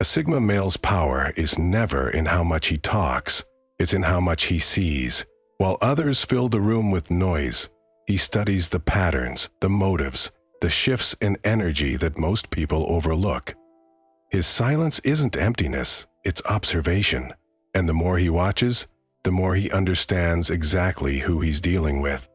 A Sigma male's power is never in how much he talks, it's in how much he sees. While others fill the room with noise, he studies the patterns, the motives, the shifts in energy that most people overlook. His silence isn't emptiness, it's observation. And the more he watches, the more he understands exactly who he's dealing with.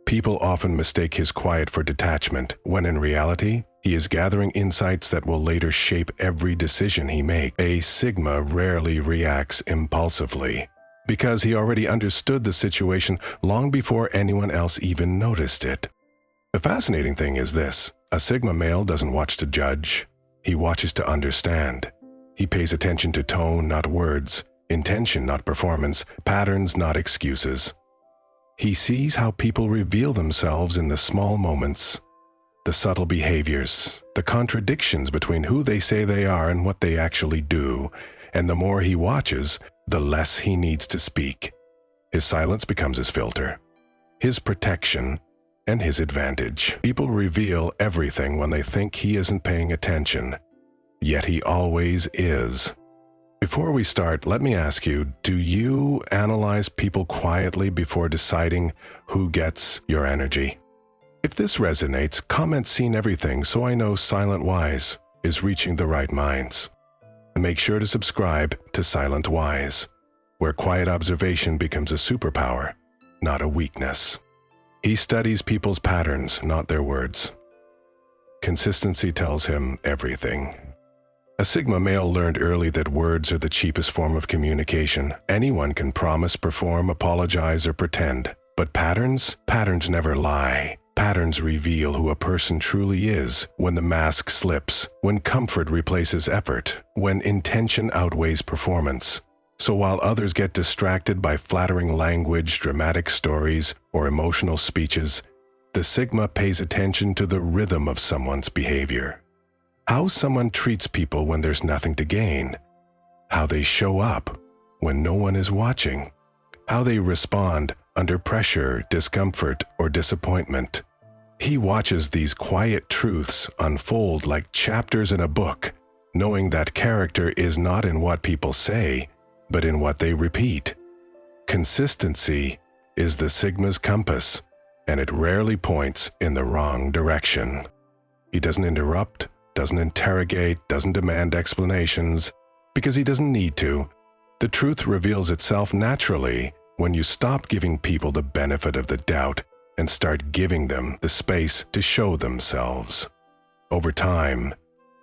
People often mistake his quiet for detachment, when in reality, he is gathering insights that will later shape every decision he makes. A Sigma rarely reacts impulsively, because he already understood the situation long before anyone else even noticed it. The fascinating thing is this: a Sigma male doesn't watch to judge, he watches to understand. He pays attention to tone, not words, intention, not performance, patterns, not excuses. He sees how people reveal themselves in the small moments, the subtle behaviors, the contradictions between who they say they are and what they actually do, and the more he watches, the less he needs to speak. His silence becomes his filter, his protection, and his advantage. People reveal everything when they think he isn't paying attention, yet he always is. Before we start, let me ask you, do you analyze people quietly before deciding who gets your energy? If this resonates, comment "Seen Everything" so I know Silent Wise is reaching the right minds. And make sure to subscribe to Silent Wise, where quiet observation becomes a superpower, not a weakness. He studies people's patterns, not their words. Consistency tells him everything. A Sigma male learned early that words are the cheapest form of communication. Anyone can promise, perform, apologize, or pretend. But patterns never lie. Patterns reveal who a person truly is when the mask slips, when comfort replaces effort, when intention outweighs performance. So while others get distracted by flattering language, dramatic stories, or emotional speeches, the Sigma pays attention to the rhythm of someone's behavior. How someone treats people when there's nothing to gain. How they show up when no one is watching. How they respond under pressure, discomfort, or disappointment. He watches these quiet truths unfold like chapters in a book, knowing that character is not in what people say, but in what they repeat. Consistency is the Sigma's compass, and it rarely points in the wrong direction. He doesn't interrupt, doesn't interrogate, doesn't demand explanations, because he doesn't need to. The truth reveals itself naturally when you stop giving people the benefit of the doubt and start giving them the space to show themselves. Over time,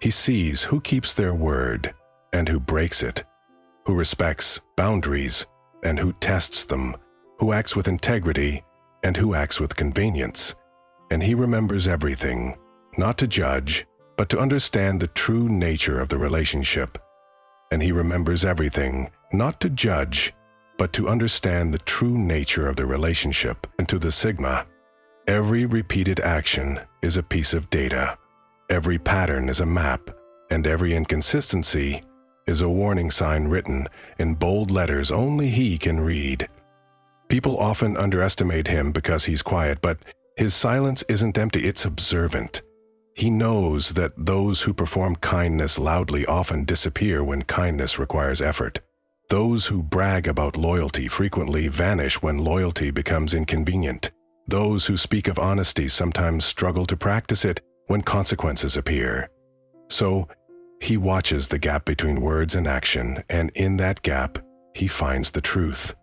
he sees who keeps their word and who breaks it, who respects boundaries and who tests them, who acts with integrity and who acts with convenience. And he remembers everything, not to judge, but to understand the true nature of the relationship. And he remembers everything, not to judge, but to understand the true nature of the relationship. And to the Sigma, every repeated action is a piece of data, every pattern is a map, and every inconsistency is a warning sign written in bold letters only he can read. People often underestimate him because he's quiet, but his silence isn't empty, it's observant. He knows that those who perform kindness loudly often disappear when kindness requires effort. Those who brag about loyalty frequently vanish when loyalty becomes inconvenient. Those who speak of honesty sometimes struggle to practice it when consequences appear. So, he watches the gap between words and action, and in that gap, he finds the truth.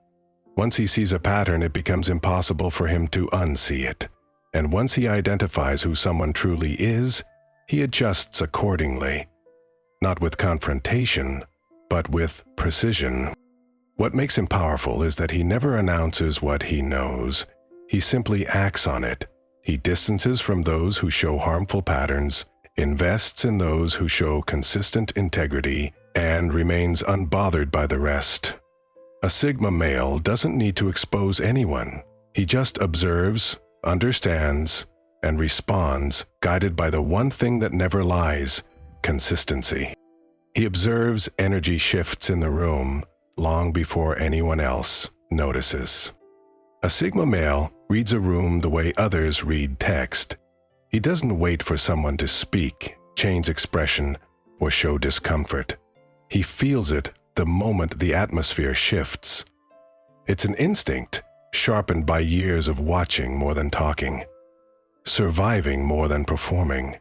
Once he sees a pattern, it becomes impossible for him to unsee it. And once he identifies who someone truly is, he adjusts accordingly. Not with confrontation, but with precision. What makes him powerful is that he never announces what he knows. He simply acts on it. He distances from those who show harmful patterns, invests in those who show consistent integrity, and remains unbothered by the rest. A Sigma male doesn't need to expose anyone. He just observes, understands, and responds, guided by the one thing that never lies: consistency. He observes energy shifts in the room long before anyone else notices. A Sigma male reads a room the way others read text. He doesn't wait for someone to speak, change expression, or show discomfort. He feels it the moment the atmosphere shifts. It's an instinct sharpened by years of watching more than talking, surviving more than performing,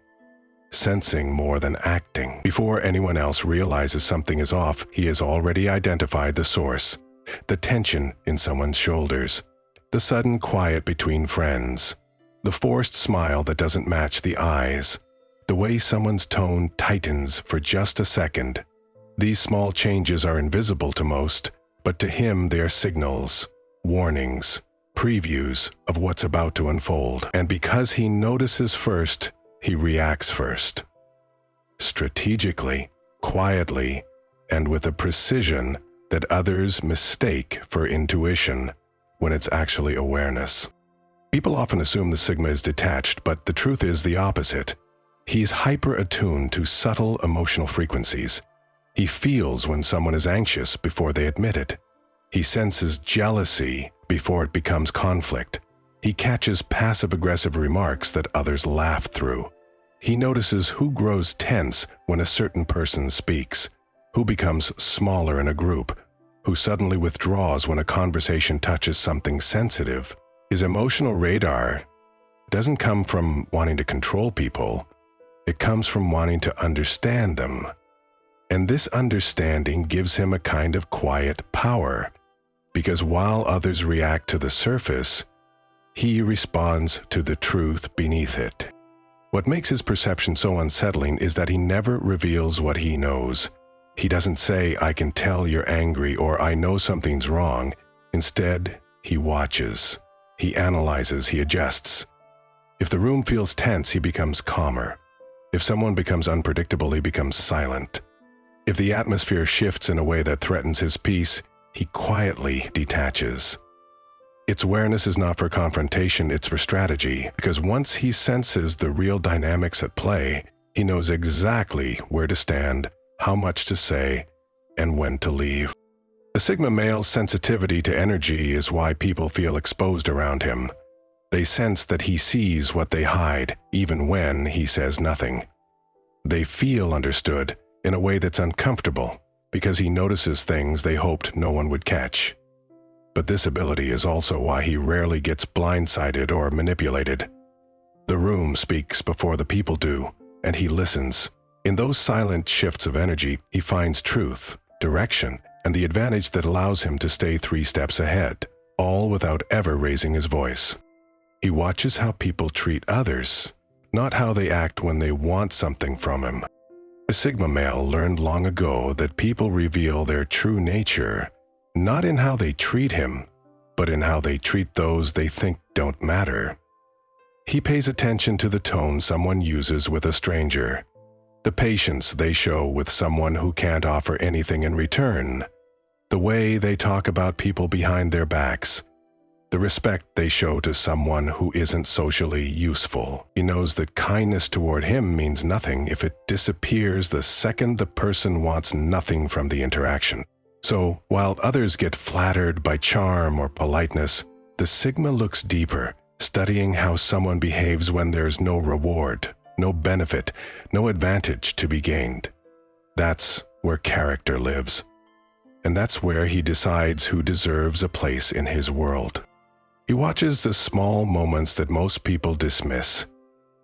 sensing more than acting. Before anyone else realizes something is off, he has already identified the source, the tension in someone's shoulders, the sudden quiet between friends, the forced smile that doesn't match the eyes, the way someone's tone tightens for just a second. These small changes are invisible to most, but to him they are signals, warnings, previews of what's about to unfold. And because he notices first, he reacts first. Strategically, quietly, and with a precision that others mistake for intuition when it's actually awareness. People often assume the Sigma is detached, but the truth is the opposite. He's hyper-attuned to subtle emotional frequencies. He feels when someone is anxious before they admit it. He senses jealousy before it becomes conflict. He catches passive-aggressive remarks that others laugh through. He notices who grows tense when a certain person speaks, who becomes smaller in a group, who suddenly withdraws when a conversation touches something sensitive. His emotional radar doesn't come from wanting to control people. It comes from wanting to understand them. And this understanding gives him a kind of quiet power, because while others react to the surface, he responds to the truth beneath it. What makes his perception so unsettling is that he never reveals what he knows. He doesn't say, "I can tell you're angry," or "I know something's wrong." Instead, he watches. He analyzes, he adjusts. If the room feels tense, he becomes calmer. If someone becomes unpredictable, he becomes silent. If the atmosphere shifts in a way that threatens his peace, he quietly detaches. Its awareness is not for confrontation, it's for strategy, because once he senses the real dynamics at play, he knows exactly where to stand, how much to say, and when to leave. The Sigma male's sensitivity to energy is why people feel exposed around him. They sense that he sees what they hide, even when he says nothing. They feel understood in a way that's uncomfortable, because he notices things they hoped no one would catch. But this ability is also why he rarely gets blindsided or manipulated. The room speaks before the people do, and he listens. In those silent shifts of energy, he finds truth, direction, and the advantage that allows him to stay 3 steps ahead, all without ever raising his voice. He watches how people treat others, not how they act when they want something from him. The Sigma male learned long ago that people reveal their true nature not in how they treat him, but in how they treat those they think don't matter. He pays attention to the tone someone uses with a stranger, the patience they show with someone who can't offer anything in return, the way they talk about people behind their backs, the respect they show to someone who isn't socially useful. He knows that kindness toward him means nothing if it disappears the second the person wants nothing from the interaction. So, while others get flattered by charm or politeness, the Sigma looks deeper, studying how someone behaves when there's no reward, no benefit, no advantage to be gained. That's where character lives. And that's where he decides who deserves a place in his world. He watches the small moments that most people dismiss.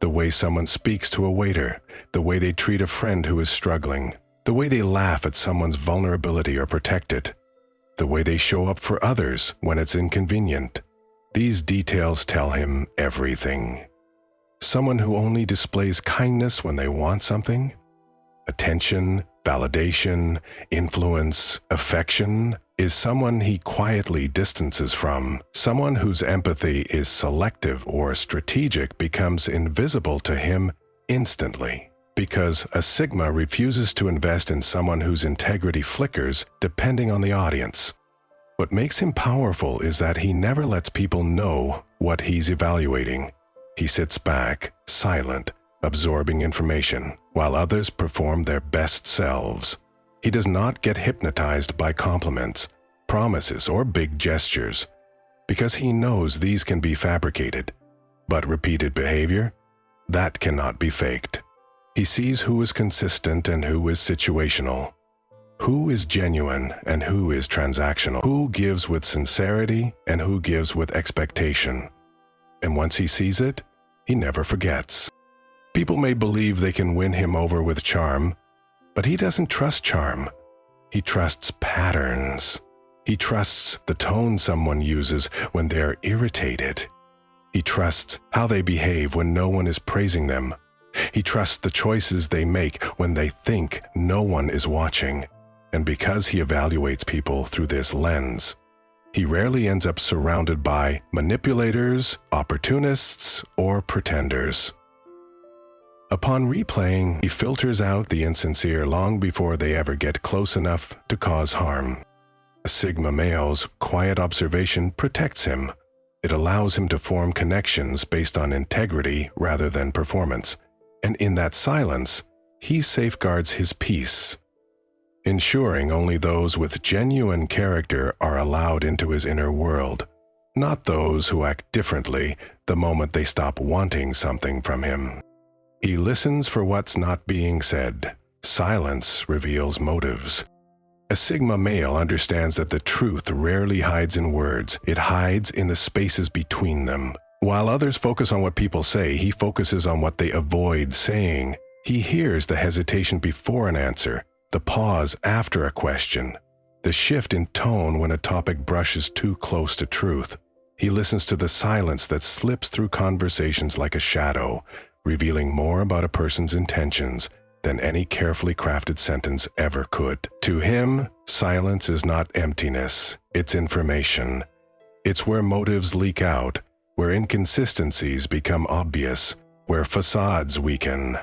The way someone speaks to a waiter, the way they treat a friend who is struggling, the way they laugh at someone's vulnerability or protect it, the way they show up for others when it's inconvenient. These details tell him everything. Someone who only displays kindness when they want something, attention, validation, influence, affection, is someone he quietly distances from. Someone whose empathy is selective or strategic becomes invisible to him instantly, because a Sigma refuses to invest in someone whose integrity flickers depending on the audience. What makes him powerful is that he never lets people know what he's evaluating. He sits back, silent, absorbing information, while others perform their best selves. He does not get hypnotized by compliments, promises, or big gestures, because he knows these can be fabricated. But repeated behavior, that cannot be faked. He sees who is consistent and who is situational. Who is genuine and who is transactional? Who gives with sincerity and who gives with expectation? And once he sees it, he never forgets. People may believe they can win him over with charm, but he doesn't trust charm. He trusts patterns. He trusts the tone someone uses when they're irritated. He trusts how they behave when no one is praising them. He trusts the choices they make when they think no one is watching. And because he evaluates people through this lens, he rarely ends up surrounded by manipulators, opportunists, or pretenders. Upon replaying, he filters out the insincere long before they ever get close enough to cause harm. A Sigma male's quiet observation protects him. It allows him to form connections based on integrity rather than performance. And in that silence, he safeguards his peace, ensuring only those with genuine character are allowed into his inner world, not those who act differently the moment they stop wanting something from him. He listens for what's not being said. Silence reveals motives. A Sigma male understands that the truth rarely hides in words. It hides in the spaces between them. While others focus on what people say, he focuses on what they avoid saying. He hears the hesitation before an answer, the pause after a question, the shift in tone when a topic brushes too close to truth. He listens to the silence that slips through conversations like a shadow, revealing more about a person's intentions than any carefully crafted sentence ever could. To him, silence is not emptiness, it's information. It's where motives leak out, where inconsistencies become obvious, where facades weaken.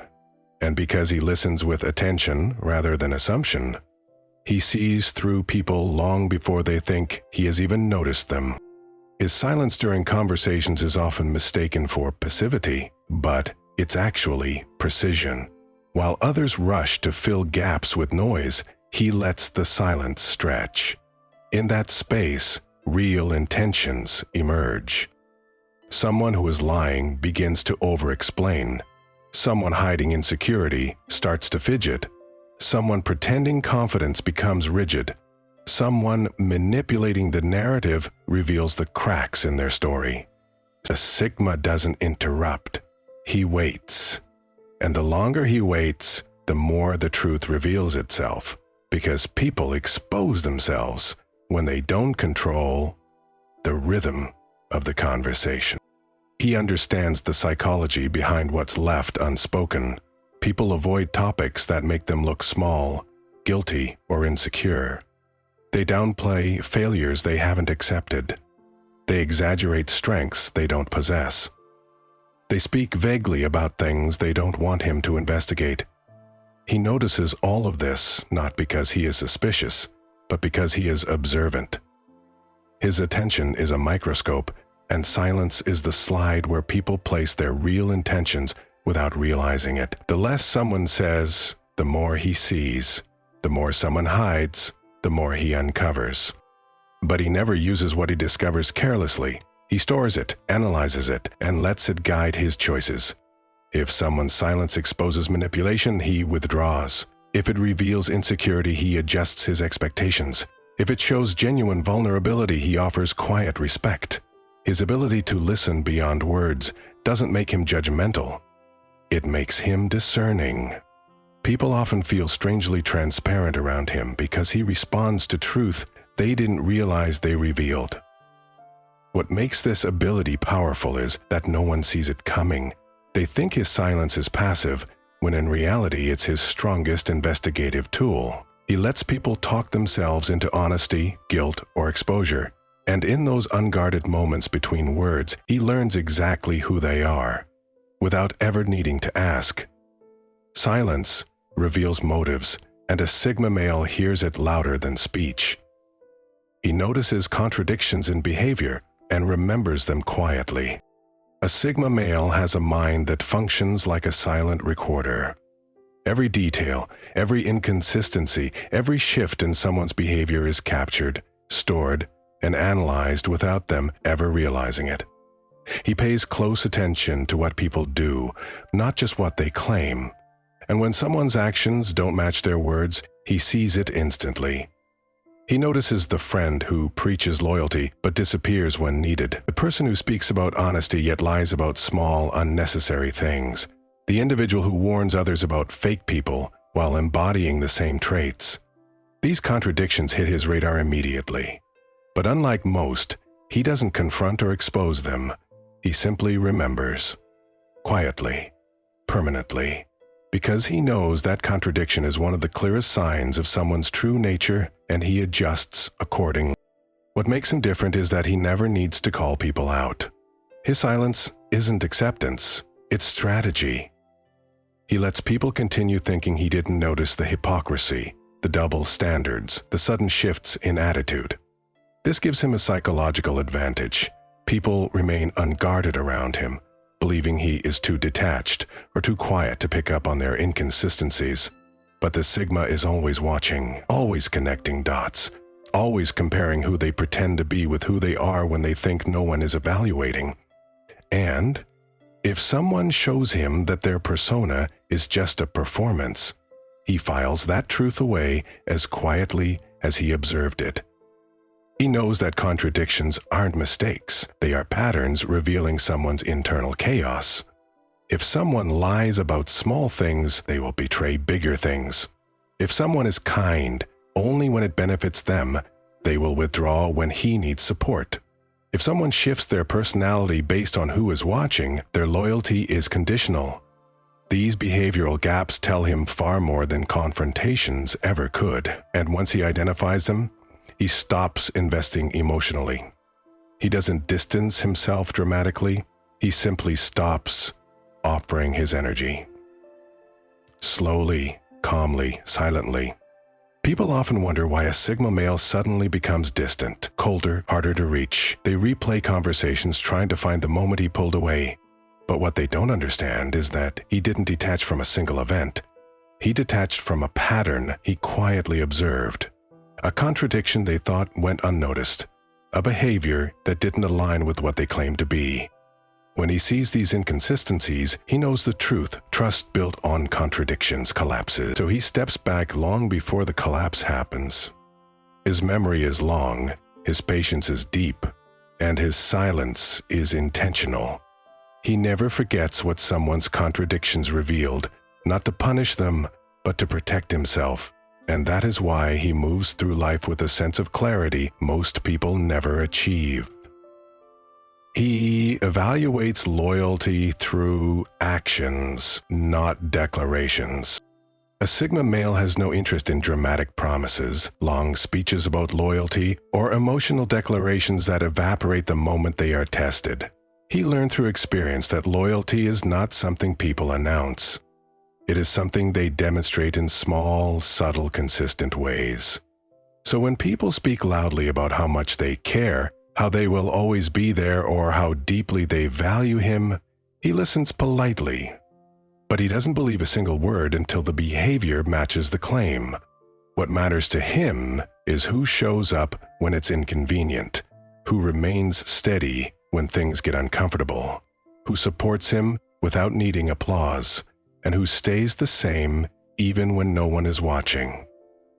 And because he listens with attention rather than assumption, he sees through people long before they think he has even noticed them. His silence during conversations is often mistaken for passivity, but it's actually precision. While others rush to fill gaps with noise, he lets the silence stretch. In that space, real intentions emerge. Someone who is lying begins to over-explain. Someone hiding insecurity starts to fidget. Someone pretending confidence becomes rigid. Someone manipulating the narrative reveals the cracks in their story. A Sigma doesn't interrupt. He waits. And the longer he waits, the more the truth reveals itself, because people expose themselves when they don't control the rhythm of the conversation. He understands the psychology behind what's left unspoken. People avoid topics that make them look small, guilty, or insecure. They downplay failures they haven't accepted. They exaggerate strengths they don't possess. They speak vaguely about things they don't want him to investigate. He notices all of this not because he is suspicious, but because he is observant. His attention is a microscope, and silence is the slide where people place their real intentions without realizing it. The less someone says, the more he sees. The more someone hides, the more he uncovers. But he never uses what he discovers carelessly. He stores it, analyzes it, and lets it guide his choices. If someone's silence exposes manipulation, he withdraws. If it reveals insecurity, he adjusts his expectations. If it shows genuine vulnerability, he offers quiet respect. His ability to listen beyond words doesn't make him judgmental. It makes him discerning. People often feel strangely transparent around him because he responds to truth they didn't realize they revealed. What makes this ability powerful is that no one sees it coming. They think his silence is passive, when in reality it's his strongest investigative tool. He lets people talk themselves into honesty, guilt, or exposure. And in those unguarded moments between words, he learns exactly who they are, without ever needing to ask. Silence reveals motives, and a Sigma male hears it louder than speech. He notices contradictions in behavior and remembers them quietly. A Sigma male has a mind that functions like a silent recorder. Every detail, every inconsistency, every shift in someone's behavior is captured, stored, and analyzed without them ever realizing it. He pays close attention to what people do, not just what they claim. And when someone's actions don't match their words, he sees it instantly. He notices the friend who preaches loyalty but disappears when needed, the person who speaks about honesty yet lies about small, unnecessary things, the individual who warns others about fake people while embodying the same traits. These contradictions hit his radar immediately. But unlike most, he doesn't confront or expose them. He simply remembers. Quietly. Permanently. Because he knows that contradiction is one of the clearest signs of someone's true nature, and he adjusts accordingly. What makes him different is that he never needs to call people out. His silence isn't acceptance, it's strategy. He lets people continue thinking he didn't notice the hypocrisy, the double standards, the sudden shifts in attitude. This gives him a psychological advantage. People remain unguarded around him, believing he is too detached or too quiet to pick up on their inconsistencies. But the Sigma is always watching, always connecting dots, always comparing who they pretend to be with who they are when they think no one is evaluating. And if someone shows him that their persona is just a performance, he files that truth away as quietly as he observed it. He knows that contradictions aren't mistakes, they are patterns revealing someone's internal chaos. If someone lies about small things, they will betray bigger things. If someone is kind only when it benefits them, they will withdraw when he needs support. If someone shifts their personality based on who is watching, their loyalty is conditional. These behavioral gaps tell him far more than confrontations ever could, and once he identifies them, he stops investing emotionally. He doesn't distance himself dramatically, he simply stops offering his energy. Slowly, calmly, silently. People often wonder why a Sigma male suddenly becomes distant, colder, harder to reach. They replay conversations trying to find the moment he pulled away. But what they don't understand is that he didn't detach from a single event. He detached from a pattern he quietly observed. A contradiction they thought went unnoticed. A behavior that didn't align with what they claimed to be. When he sees these inconsistencies, he knows the truth. Trust built on contradictions collapses. So he steps back long before the collapse happens. His memory is long, his patience is deep, and his silence is intentional. He never forgets what someone's contradictions revealed, not to punish them, but to protect himself. And that is why he moves through life with a sense of clarity most people never achieve. He evaluates loyalty through actions, not declarations. A Sigma male has no interest in dramatic promises, long speeches about loyalty, or emotional declarations that evaporate the moment they are tested. He learned through experience that loyalty is not something people announce. It is something they demonstrate in small, subtle, consistent ways. So when people speak loudly about how much they care, how they will always be there, or how deeply they value him, he listens politely. But he doesn't believe a single word until the behavior matches the claim. What matters to him is who shows up when it's inconvenient, who remains steady when things get uncomfortable, who supports him without needing applause, and who stays the same even when no one is watching.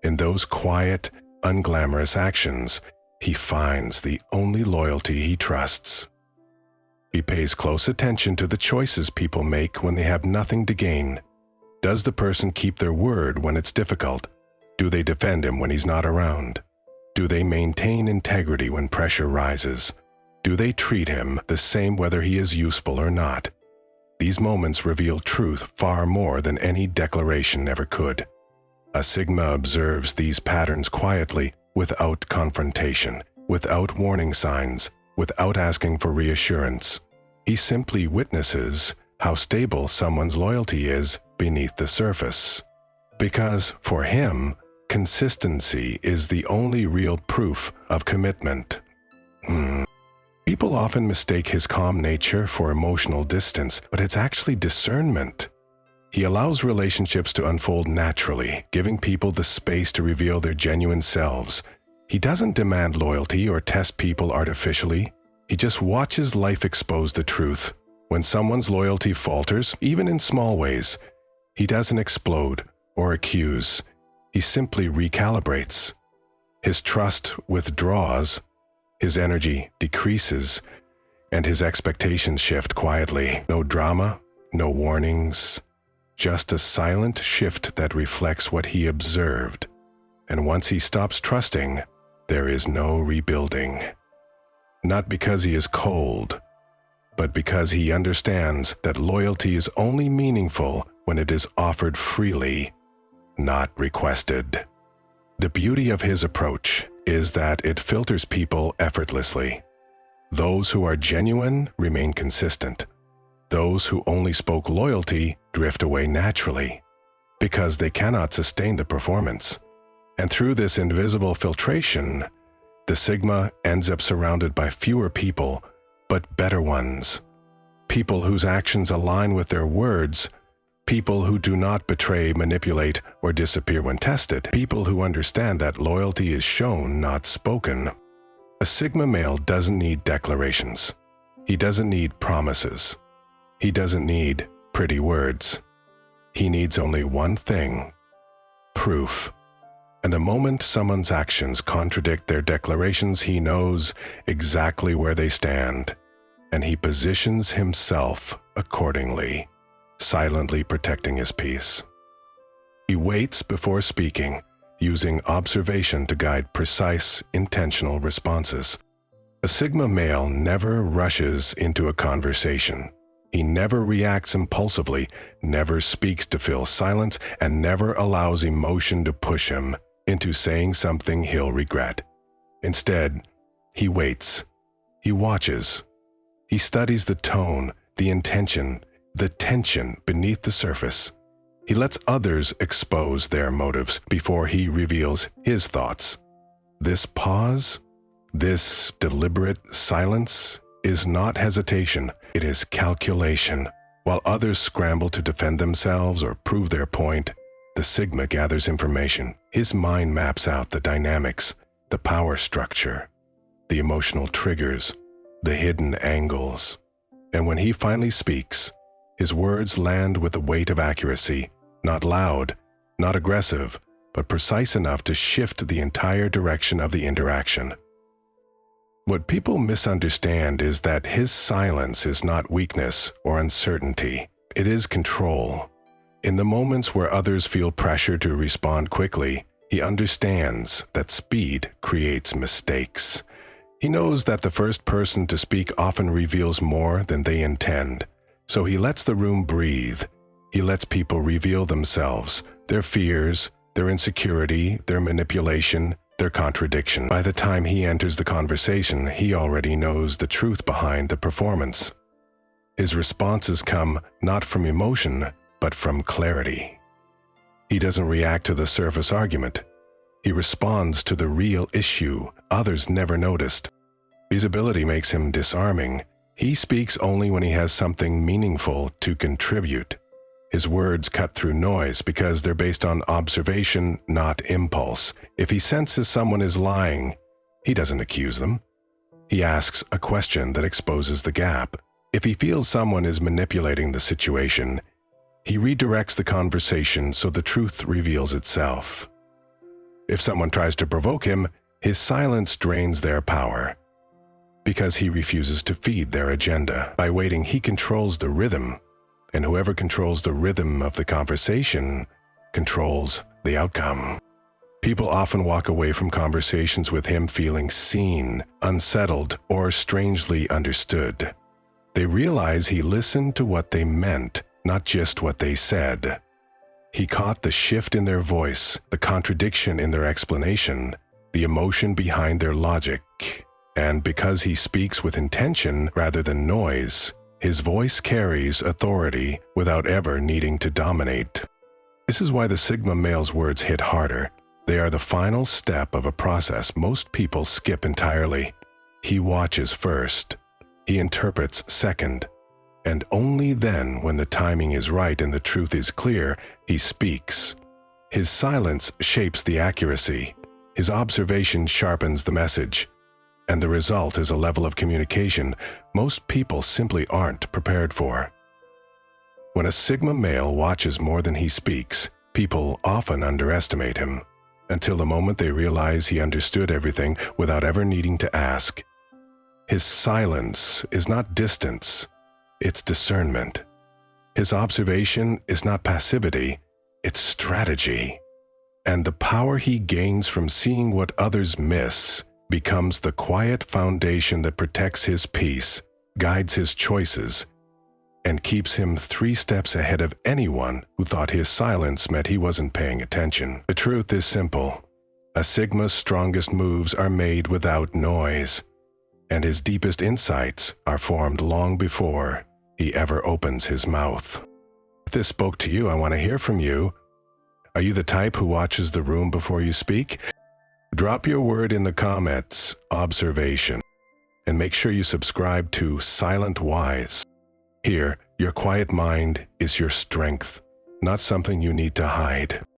In those quiet, unglamorous actions, he finds the only loyalty he trusts. He pays close attention to the choices people make when they have nothing to gain. Does the person keep their word when it's difficult? Do they defend him when he's not around? Do they maintain integrity when pressure rises? Do they treat him the same whether he is useful or not? These moments reveal truth far more than any declaration ever could. A Sigma observes these patterns quietly, without confrontation, without warning signs, without asking for reassurance. He simply witnesses how stable someone's loyalty is beneath the surface. Because, for him, consistency is the only real proof of commitment. People often mistake his calm nature for emotional distance, but it's actually discernment. He allows relationships to unfold naturally, giving people the space to reveal their genuine selves. He doesn't demand loyalty or test people artificially. He just watches life expose the truth. When someone's loyalty falters, even in small ways, He doesn't explode or accuse. He simply recalibrates. His trust withdraws, his energy decreases, and his expectations shift quietly. No drama, no warnings, just a silent shift that reflects what he observed. And once he stops trusting, there is no rebuilding. Not because he is cold, but because he understands that loyalty is only meaningful when it is offered freely, not requested. The beauty of his approach is that it filters people effortlessly. Those who are genuine remain consistent. Those who only spoke loyalty drift away naturally, because they cannot sustain the performance. And through this invisible filtration, the Sigma ends up surrounded by fewer people, but better ones. People whose actions align with their words, people who do not betray, manipulate, or disappear when tested, people who understand that loyalty is shown, not spoken. A Sigma male doesn't need declarations. He doesn't need promises. He doesn't need pretty words. He needs only one thing: proof. And the moment someone's actions contradict their declarations, he knows exactly where they stand, and he positions himself accordingly, silently protecting his peace. He waits before speaking, using observation to guide precise, intentional responses. A Sigma male never rushes into a conversation. He never reacts impulsively, never speaks to fill silence, and never allows emotion to push him into saying something he'll regret. Instead, he waits. He watches. He studies the tone, the intention, the tension beneath the surface. He lets others expose their motives before he reveals his thoughts. This pause, this deliberate silence, is not hesitation, it is calculation. While others scramble to defend themselves or prove their point, the Sigma gathers information. His mind maps out the dynamics, the power structure, the emotional triggers, the hidden angles. And when he finally speaks, his words land with the weight of accuracy, not loud, not aggressive, but precise enough to shift the entire direction of the interaction. What people misunderstand is that his silence is not weakness or uncertainty. It is control. In the moments where others feel pressure to respond quickly, he understands that speed creates mistakes. He knows that the first person to speak often reveals more than they intend. So he lets the room breathe. He lets people reveal themselves, their fears, their insecurity, their manipulation, their contradiction. By the time he enters the conversation, he already knows the truth behind the performance. His responses come not from emotion, but from clarity. He doesn't react to the surface argument. He responds to the real issue others never noticed. Visibility makes him disarming. He speaks only when he has something meaningful to contribute. His words cut through noise because they're based on observation, not impulse. If he senses someone is lying, he doesn't accuse them. He asks a question that exposes the gap. If he feels someone is manipulating the situation, he redirects the conversation so the truth reveals itself. If someone tries to provoke him, his silence drains their power, because he refuses to feed their agenda. By waiting, he controls the rhythm, and whoever controls the rhythm of the conversation controls the outcome. People often walk away from conversations with him feeling seen, unsettled, or strangely understood. They realize he listened to what they meant, not just what they said. He caught the shift in their voice, the contradiction in their explanation, the emotion behind their logic. And because he speaks with intention rather than noise, his voice carries authority without ever needing to dominate. This is why the Sigma male's words hit harder. They are the final step of a process most people skip entirely. He watches first. He interprets second. And only then, when the timing is right and the truth is clear, he speaks. His silence shapes the accuracy. His observation sharpens the message. And the result is a level of communication most people simply aren't prepared for. When a Sigma male watches more than he speaks, people often underestimate him, until the moment they realize he understood everything without ever needing to ask. His silence is not distance, it's discernment. His observation is not passivity, it's strategy. And the power he gains from seeing what others miss becomes the quiet foundation that protects his peace, guides his choices, and keeps him 3 steps ahead of anyone who thought his silence meant he wasn't paying attention. The truth is simple. A Sigma's strongest moves are made without noise, and his deepest insights are formed long before he ever opens his mouth. If this spoke to you, I want to hear from you. Are you the type who watches the room before you speak? Drop your word in the comments, observation, and make sure you subscribe to Silent Wise. Here, your quiet mind is your strength, not something you need to hide.